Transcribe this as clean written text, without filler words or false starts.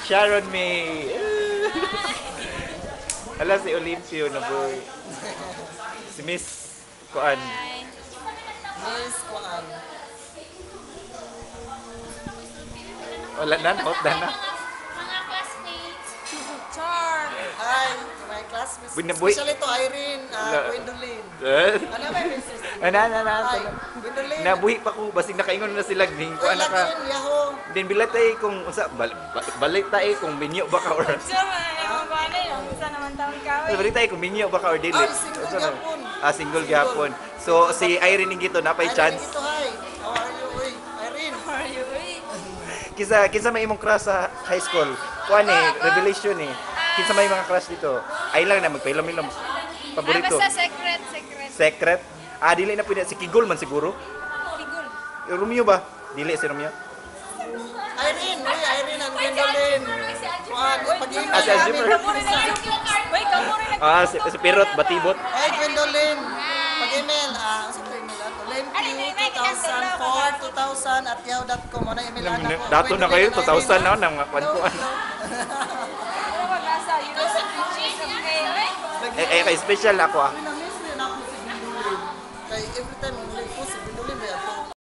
Sharon May. Hala si Olimpio na boy. Si Miss Kuan. Miss Kuan. Wala na, out na na. Mga classmates. Char! Hi, my classmates. Binabuhi. Especially to Irene, Gwendolyn. Ano ba yung miss? Hi, Gwendolyn. Nabuhi pa ko, basig nakaingon na sila. Ning ko anak ka. Lagin, Yahoo! Din bilat tay kung unsa balik tay kung minyo ba ka or. Sama, yung bane, yung isa naman taon ka. Balik tay kung minyo ba ka or dili. Single Unsa na? gyapon. Single gyapon. So si Irene ning gito napay chance. Ito, hi. How are you, uy? Irene. How are you? Kinsa may imong crush sa high school? Kuan revelation Kinsa may mga crush dito? Ay lang na magpailom-ilom. Paborito. Basta secret. Secret. Dili na pwede si Kigol man siguro. Tigol. Romeo ba? Dili si Romeo. Irene, uy, Irene and Gwendolyn. Kuan, pag-email Si Algebra. Wait, kamu rin. Si Pirot Batibot. Hi, Gwendolyn. Pag-email, sa email ato. lemq20042000@yahoo.com. Ano email anak ko? Dato na kayo 2000 na nang mga kwantuan. Ano maglasa? You know, Kay special ako